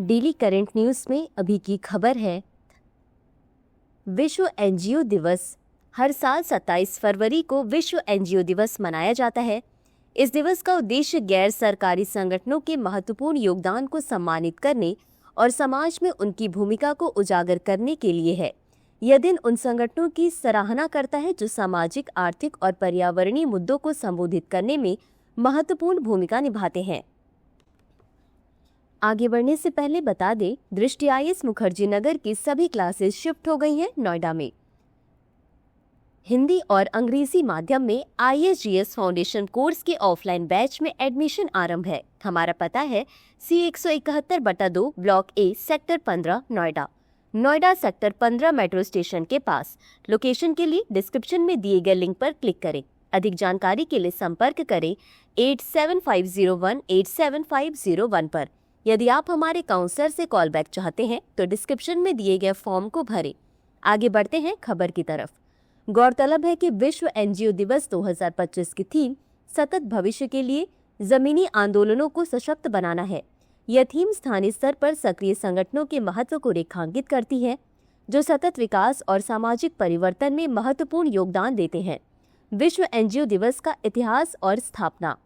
Daily current news में अभी की खबर है। विश्व एनजीओ दिवस। हर साल 27 फरवरी को विश्व एनजीओ दिवस मनाया जाता है। इस दिवस का उद्देश्य गैर सरकारी संगठनों के महत्वपूर्ण योगदान को सम्मानित करने और समाज में उनकी भूमिका को उजागर करने के लिए है। यह दिन उन संगठनों की सराहना करता है जो सामाजिक, आर्थिक और पर्यावरणीय मुद्दों को संबोधित करने में महत्वपूर्ण भूमिका निभाते हैं। आगे बढ़ने से पहले बता दें, दृष्टि आईएएस मुखर्जी नगर की सभी क्लासेस शिफ्ट हो गई हैं नोएडा में। हिंदी और अंग्रेजी माध्यम में ISGS फाउंडेशन कोर्स के ऑफलाइन बैच में एडमिशन आरंभ है। हमारा पता है C171/2 block A sector 15 Noida sector 15 metro station के पास। लोकेशन के लिए डिस्क्रिप्शन में दिए गए लिंक पर क्लिक करें। अधिक जानकारी के लिए संपर्क करें 8750187501 पर। यदि आप हमारे काउंसलर से कॉल बैक चाहते हैं तो डिस्क्रिप्शन में दिए गए फॉर्म को भरें। आगे बढ़ते हैं खबर की तरफ। गौरतलब है कि विश्व एनजीओ दिवस 2025 की थीम सतत भविष्य के लिए जमीनी आंदोलनों को सशक्त बनाना है। यह थीम स्थानीय स्तर पर सक्रिय संगठनों के महत्व को रेखांकित करती है जो सतत विकास और सामाजिक परिवर्तन में महत्वपूर्ण योगदान देते हैं। विश्व एनजीओ दिवस का इतिहास और स्थापना।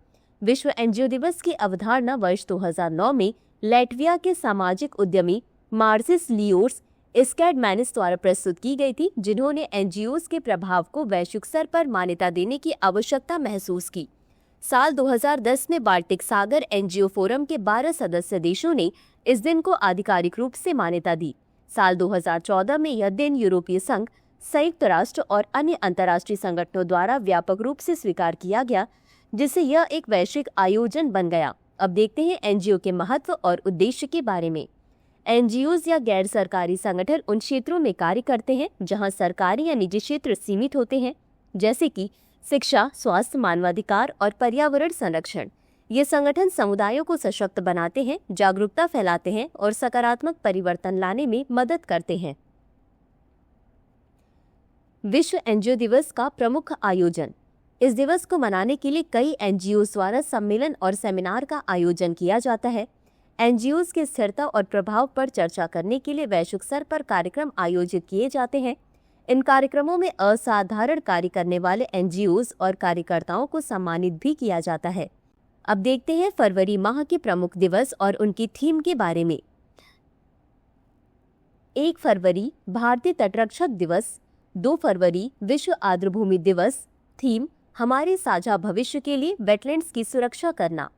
विश्व एनजीओ दिवस की अवधारणा वर्ष 2009 में लैटविया के सामाजिक उद्यमी मार्सिस लियोर्स स्कैडमैनिस द्वारा प्रस्तुत की गई थी, जिन्होंने एनजीओज के प्रभाव को वैश्विक स्तर पर मान्यता देने की आवश्यकता महसूस की। साल 2010 में बाल्टिक सागर एनजीओ फोरम के 12 सदस्य देशों ने इस दिन को आधिकारिक रूप से मान्यता दी। साल 2014 में यह दिन यूरोपीय संघ, संयुक्त राष्ट्र और अन्य अंतर्राष्ट्रीय संगठनों द्वारा व्यापक रूप से स्वीकार किया गया, जिससे यह एक वैश्विक आयोजन बन गया। अब देखते हैं एनजीओ के महत्व और उद्देश्य के बारे में। एनजीओज या गैर सरकारी संगठन उन क्षेत्रों में कार्य करते हैं जहां सरकारी या निजी क्षेत्र सीमित होते हैं, जैसे कि शिक्षा, स्वास्थ्य, मानवाधिकार और पर्यावरण संरक्षण। ये संगठन समुदायों को सशक्त बनाते हैं, जागरूकता फैलाते हैं और सकारात्मक परिवर्तन लाने में मदद करते हैं। विश्व एनजीओ दिवस का प्रमुख आयोजन। इस दिवस को मनाने के लिए कई एनजीओ द्वारा सम्मेलन और सेमिनार का आयोजन किया जाता है। एनजीओज की स्थिरता और प्रभाव पर चर्चा करने के लिए वैश्विक स्तर पर कार्यक्रम आयोजित किए जाते हैं। इन कार्यक्रमों में असाधारण कार्य करने वाले एनजीओज और कार्यकर्ताओं को सम्मानित भी किया जाता है। अब देखते हैं फरवरी माह के प्रमुख दिवस और उनकी थीम के बारे में। 1 फरवरी भारतीय तटरक्षक दिवस। 2 फरवरी विश्व आर्द्रभूमि दिवस। थीम हमारे साझा भविष्य के लिए वेटलैंड्स की सुरक्षा करना।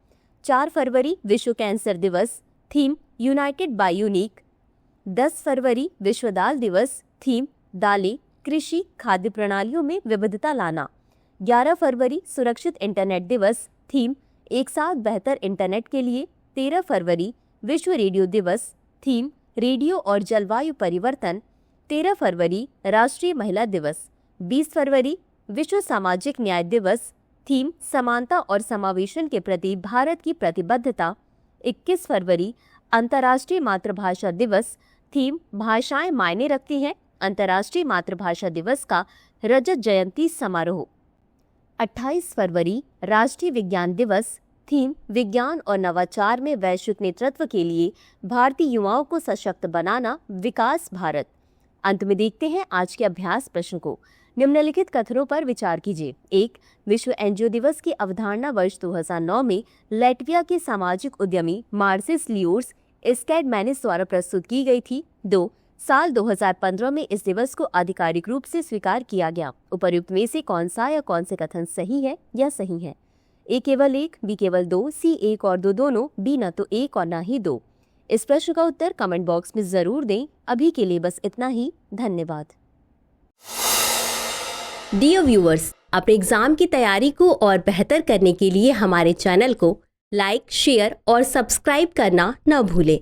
4 फरवरी विश्व कैंसर दिवस। Theme united by unique. 10 फरवरी विश्व दाल दिवस। थीम दालें, कृषि, खाद्य प्रणालियों में विविधता लाना। 11 फरवरी सुरक्षित इंटरनेट दिवस। थीम एक साथ बेहतर इंटरनेट के लिए। 13 फरवरी विश्व रेडियो दिवस। थीम रेडियो और जलवायु परिवर्तन। 13 फरवरी राष्ट्रीय महिला दिवस। 20 फरवरी विश्व सामाजिक न्याय दिवस। थीम समानता और समावेशन के प्रति भारत की प्रतिबद्धता। 21 फरवरी अंतर्राष्ट्रीय मातृभाषा दिवस। थीम भाषाएं मायने रखती हैं। अंतर्राष्ट्रीय मातृभाषा दिवस का रजत जयंती समारोह। 28 फरवरी राष्ट्रीय विज्ञान दिवस। थीम विज्ञान और नवाचार में वैश्विक नेतृत्व के लिए भारतीय युवाओं को सशक्त बनाना, विकास भारत। अंत में देखते हैं आज के अभ्यास प्रश्न को। निम्नलिखित कथनों पर विचार कीजिए। 1. विश्व एनजीओ दिवस की अवधारणा वर्ष 2009 में लैटविया के सामाजिक उद्यमी मार्सिस लियोर्स स्कैडमैनिस द्वारा प्रस्तुत की गई थी। 2. साल 2015 में इस दिवस को आधिकारिक रूप से स्वीकार किया गया। उपर्युक्त में से कौन सा या कौन से कथन सही है या सही है? A केवल 1, B केवल 2, C 1 और 2 दोनों, D न तो 1 और न ही 2। इस प्रश्न का उत्तर कमेंट बॉक्स में जरूर दें। अभी के लिए बस इतना ही। धन्यवाद। डियर व्यूअर्स, अपने एग्जाम की तैयारी को और बेहतर करने के लिए हमारे चैनल को लाइक, शेयर और सब्सक्राइब करना न भूलें।